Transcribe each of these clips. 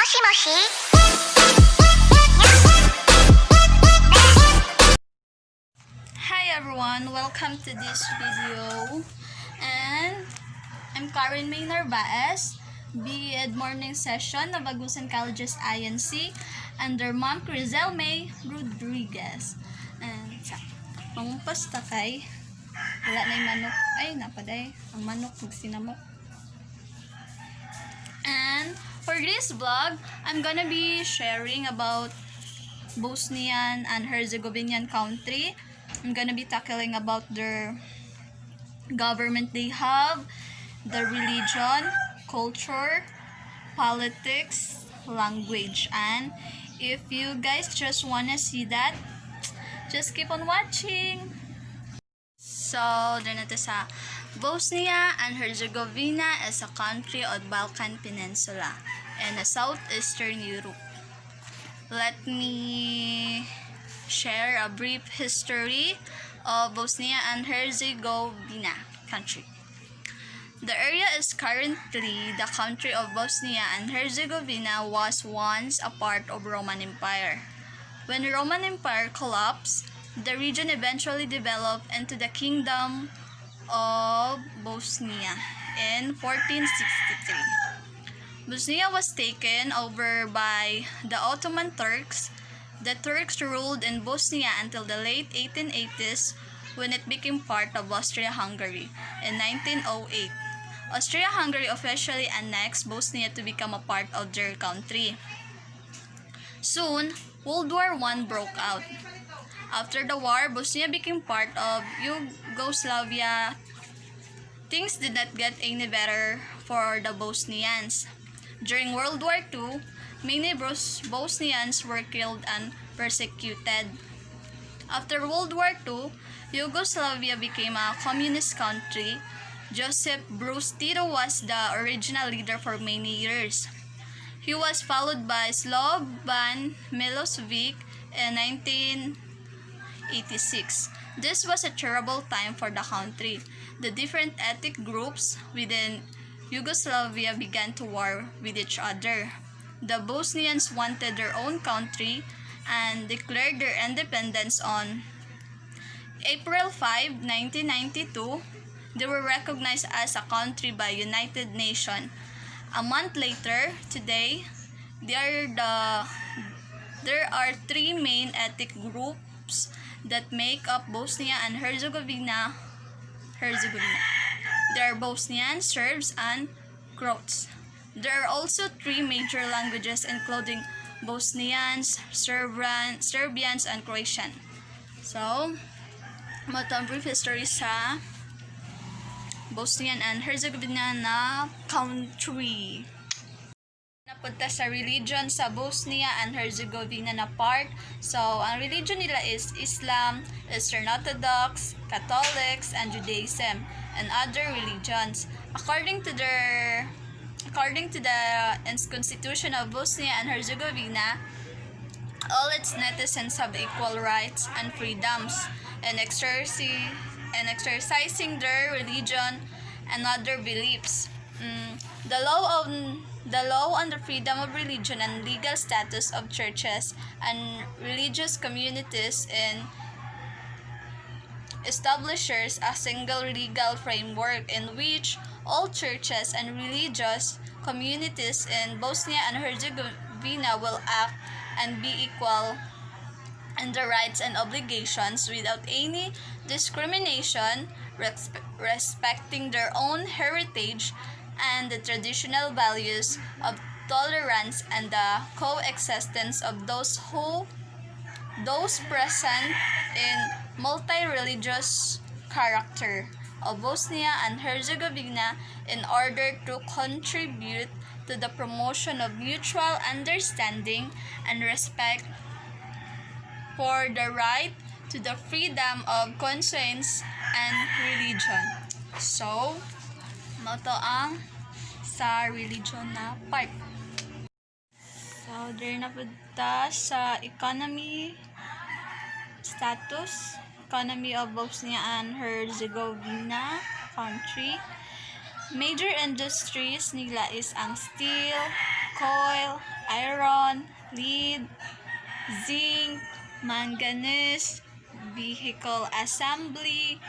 Moshi moshi. Hi everyone, welcome to this video. And I'm Karen May Narvaez, B.Ed morning session ng Bagusan College's INC under Ma'am Crizel May Rodriguez. And sa pangpasta kay wala na yung manok. Ay, napaday. Ang manok magsinamok. And for this vlog, I'm gonna be sharing about Bosnian and Herzegovinian country. I'm gonna be tackling about their government they have, the religion, culture, politics, language, and if you guys just wanna see that, just keep on watching. So, doon natin sa Bosnia and Herzegovina is a country on Balkan Peninsula in southeastern Europe. Let me share a brief history of Bosnia and Herzegovina country. The area is currently the country of Bosnia and Herzegovina was once a part of Roman Empire. When Roman Empire collapsed, the region eventually developed into the Kingdom of Bosnia in 1463. Bosnia was taken over by the Ottoman Turks. The Turks ruled in Bosnia until the late 1880s when it became part of Austria-Hungary in 1908. Austria-Hungary officially annexed Bosnia to become a part of their country. Soon, World War I broke out. After the war, Bosnia became part of Yugoslavia. Things did not get any better for the Bosnians. During World War II, many Bosnians were killed and persecuted. After World War II, Yugoslavia became a communist country. Joseph Broz Tito was the original leader for many years. He was followed by Slobodan Milosevic in 1986. This was a terrible time for the country. The different ethnic groups within Yugoslavia began to war with each other. The Bosnians wanted their own country and declared their independence on April 5, 1992. They were recognized as a country by United Nations. A month later, today, there are three main ethnic groups that make up Bosnia and Herzegovina. There are Bosnians, Serbs, and Croats. There are also three major languages including Bosnians, Serbians, and Croatian. So, matang brief history sa Bosnian and Herzegovina na country. Napunta sa religion sa Bosnia and Herzegovina na part. So, ang religion nila is Islam, Eastern Orthodox, Catholics, and Judaism, and other religions. According to the Constitution of Bosnia and Herzegovina, all its netizens have equal rights and freedoms in exercising their religion and other beliefs. The law on the freedom of religion and legal status of churches and religious communities establishes a single legal framework in which all churches and religious communities in Bosnia and Herzegovina will act and be equal in their rights and obligations without any discrimination, respecting their own heritage and the traditional values of tolerance and the coexistence of those present in multi-religious character of Bosnia and Herzegovina in order to contribute to the promotion of mutual understanding and respect for the right to the freedom of conscience and religion. So, moto ang sa religion na part. So, there na punta sa economy status, economy of Bosnia and Herzegovina country. Major industries nila is ang steel, coal, iron, lead, zinc, manganese, vehicle assembly,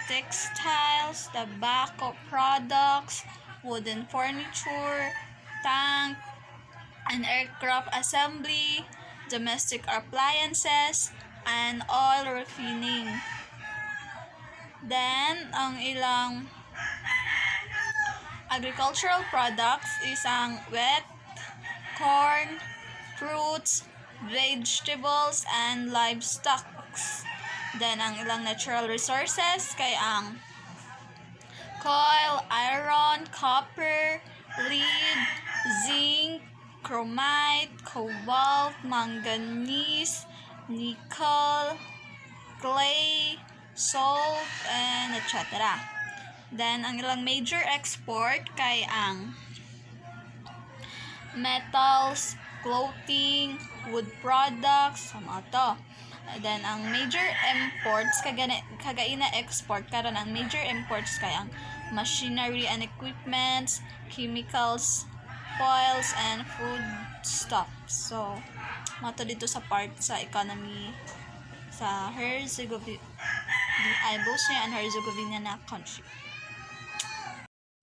textiles, tobacco products, wooden furniture, tank and aircraft assembly, domestic appliances, and oil refining. Then, ang ilang agricultural products is ang wheat, corn, fruits, vegetables, and livestock. Then, ang ilang natural resources kay ang coal, iron, copper, lead, zinc, chromite, cobalt, manganese, nickel, clay, salt, and etc. Then, ang ilang major export kay ang metals, clothing, wood products, sa mga to. Then, ang major imports, kagaina export, karon ang major imports kay ang machinery and equipments, chemicals, oils, and food stuffs. So, mato dito sa part sa economy sa Bosnia and Herzegovina na country.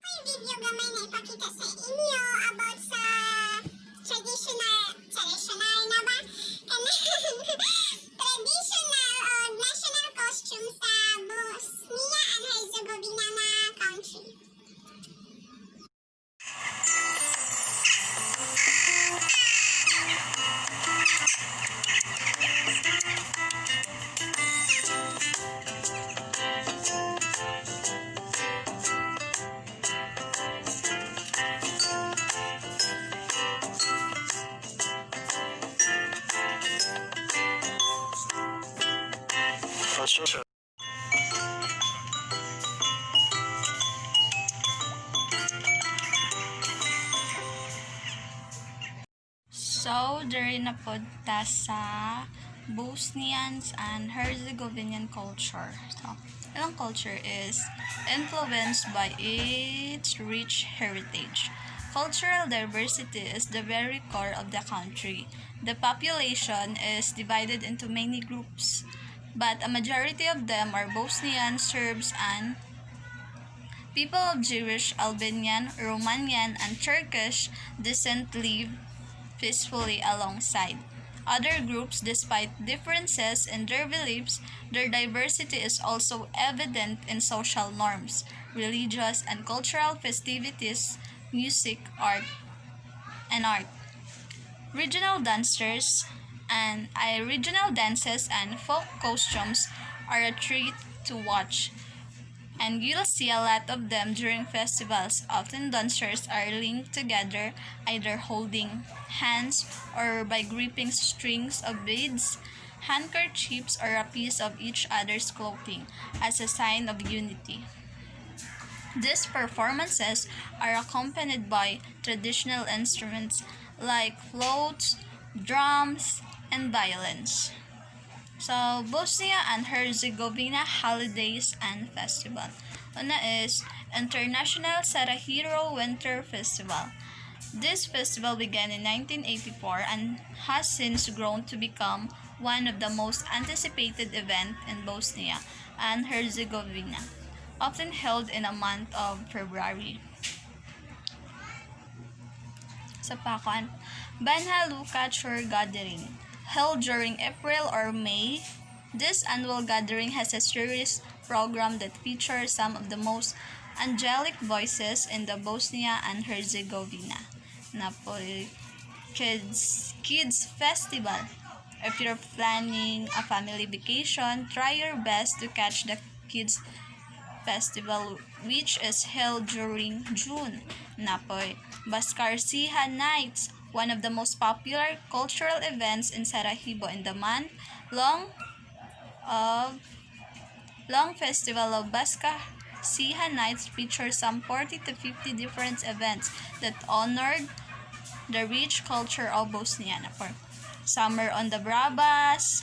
May video gamay na ipakita sa inyo about sa traditional na ba? Traditional o national costume sa Bosnia and Herzegovina na country. So, diri na pod ta sa Bosnians and Herzegovinian culture. So, ilang culture is influenced by its rich heritage. Cultural diversity is the very core of the country. The population is divided into many groups, but a majority of them are Bosnian, Serbs, and people of Jewish, Albanian, Romanian, and Turkish descent live peacefully alongside other groups. Despite differences in their beliefs, their diversity is also evident in social norms, religious and cultural festivities, music, art, and art. Regional dances and folk costumes are a treat to watch, and you'll see a lot of them during festivals. Often dancers are linked together, either holding hands or by gripping strings of beads, handkerchiefs, or a piece of each other's clothing as a sign of unity. These performances are accompanied by traditional instruments like flutes, drums, and violins. So, Bosnia and Herzegovina holidays and festival. Una is International Sarajevo Winter Festival. This festival began in 1984 and has since grown to become one of the most anticipated events in Bosnia and Herzegovina, often held in a month of February. Sa Pakuan, Banja Luka Chur Gathering. Held during April or May, this annual gathering has a series program that features some of the most angelic voices in the Bosnia and Herzegovina. Napoli Kids Festival. If you're planning a family vacation, try your best to catch the Kids Festival, which is held during June. Napoy Baskarsiha Nights, one of the most popular cultural events in Sarajevo in the month-long festival of Baskarsiha Nights features some 40 to 50 different events that honored the rich culture of Bosnia. Summer on the Brabas,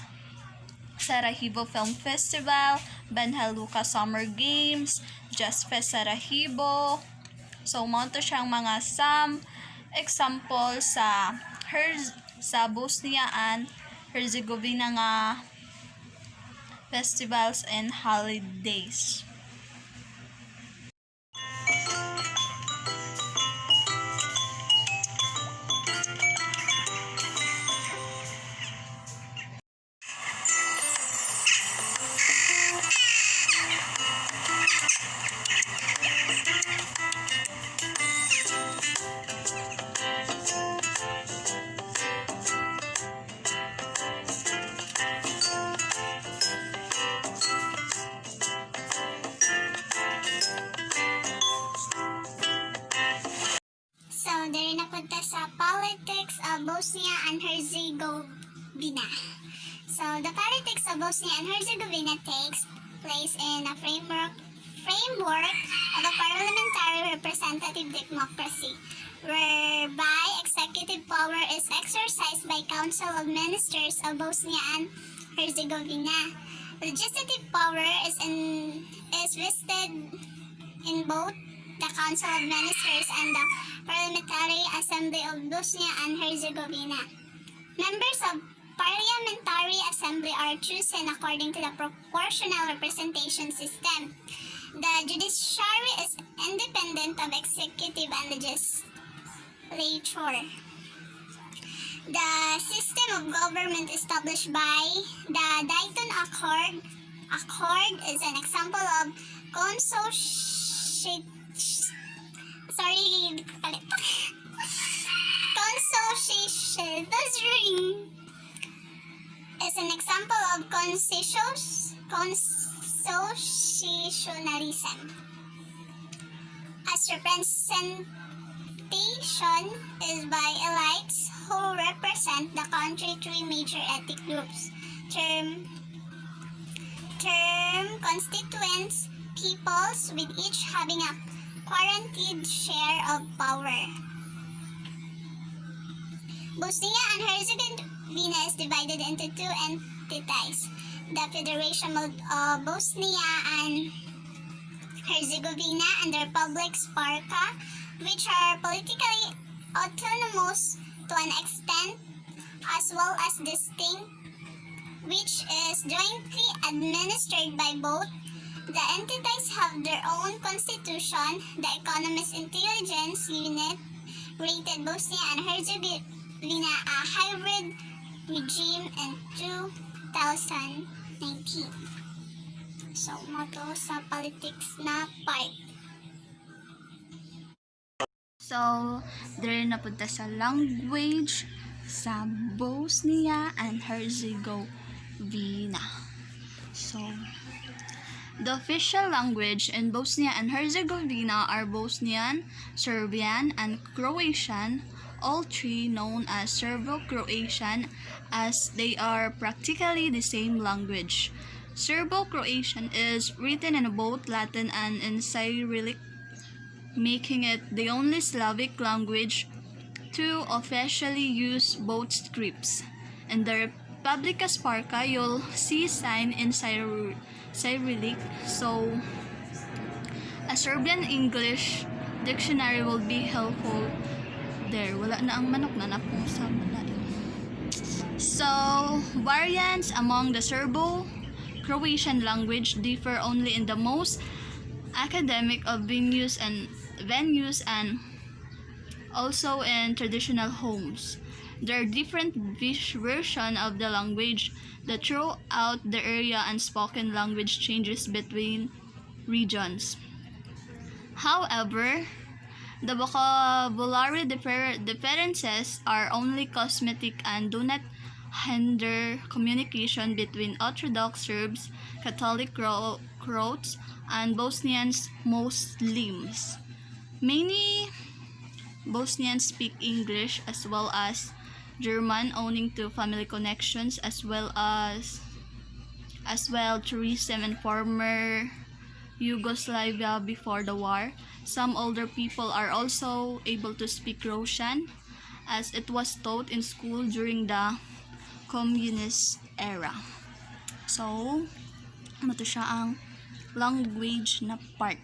Sarajevo Film Festival, Banja Luka Summer Games, Just Fest Sarajevo. So, mo to siyang mga some example sa Bosnia and Herzegovina nga festivals and holidays. So, diri na punta sa politics of Bosnia and Herzegovina. So, the politics of Bosnia and Herzegovina takes place in a framework of a parliamentary representative democracy, whereby executive power is exercised by Council of Ministers of Bosnia and Herzegovina. Legislative power is vested in both the Council of Ministers and the Parliamentary Assembly of Bosnia and Herzegovina. Members of Parliamentary Assembly are chosen according to the proportional representation system. The judiciary is independent of executive and legislature. The system of government established by the Dayton Accord is an example of consociation is an example of consociationalism. As representation is by elites who represent the country three major ethnic groups. Term constituents, peoples with each having a guaranteed share of power. Bosnia and Herzegovina is divided into two entities. The Federation of Bosnia and Herzegovina and the Republic Sparta, which are politically autonomous to an extent, as well as distinct, which is jointly administered by both. The entities have their own constitution. The Economist Intelligence Unit rated Bosnia and Herzegovina a hybrid regime in 2019. So, moto sa politics na part. So, dire na punta sa language sa Bosnia and Herzegovina. So, the official language in Bosnia and Herzegovina are Bosnian, Serbian, and Croatian, all three known as Serbo-Croatian as they are practically the same language. Serbo-Croatian is written in both Latin and in Cyrillic, making it the only Slavic language to officially use both scripts. In the Republika Sparta, you'll see sign in Cyrillic, so a Serbian English dictionary will be helpful there. Wala na ang manok na napong sa malalim. So, variants among the Serbo-Croatian language differ only in the most academic of venues and also in traditional homes. There are different versions of the language that throughout the area and spoken language changes between regions. However, the vocabulary differences are only cosmetic and do not hinder communication between Orthodox Serbs, Catholic Croats, and Bosnians Muslims. Many Bosnians speak English as well as German, owing to family connections as well tourism in former Yugoslavia before the war. Some older people are also able to speak Croatian as it was taught in school during the communist era. So, ito siya ang language na part.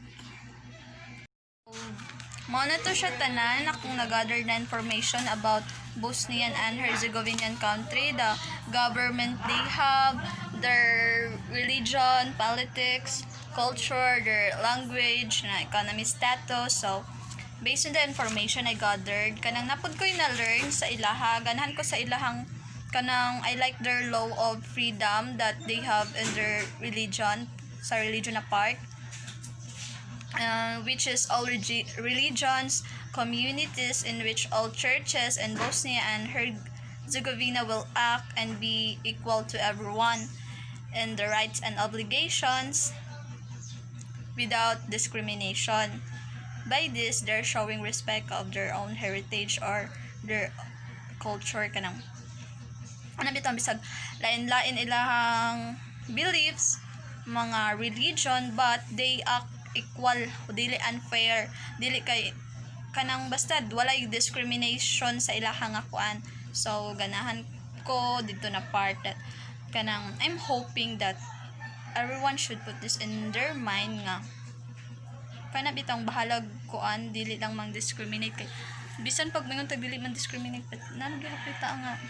Mao na to siya tanan akong nag-gather na information about Bosnian and Herzegovinian country, the government they have, their religion, politics, culture, their language, na economy status. So, based on the information I gathered, kanang napod ko na learn sa ilaha, ganahan ko sa ilahang kanang I like their law of freedom that they have in their religion, sa religion na part. Which is all religions, communities in which all churches in Bosnia and Herzegovina will act and be equal to everyone in the rights and obligations without discrimination. By this, they're showing respect of their own heritage or their culture kanang ano bitaw bisag lain-lain ilahang beliefs, mga religion, but they act equal, dili unfair, dili kay kanang basta walay discrimination sa ilahang akuan. So ganahan ko dito na part that kanang I'm hoping that everyone should put this in their mind nga kana bitang bahalag kuan dili lang mang discriminate kay bisan pag mingon tag dili man discriminate but nangyari kita nga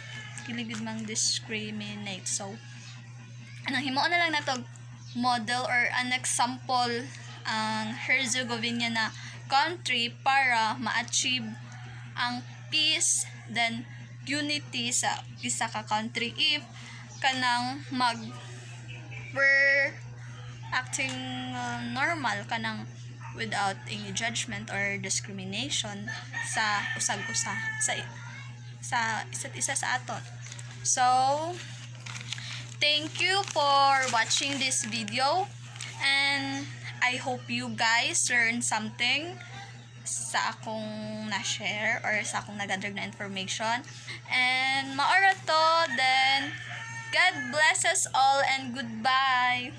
kiligid mang discriminate. So anong himuon na lang natog model or an example ang Herzegovina na country para ma-achieve ang peace then unity sa isa ka country if kanang we're acting normal kanang without any judgment or discrimination sa usag-usa sa isa't isa sa aton. So thank you for watching this video and I hope you guys learn something sa akong na-share or sa akong nag-gather na information. And maora to, then God bless us all and goodbye!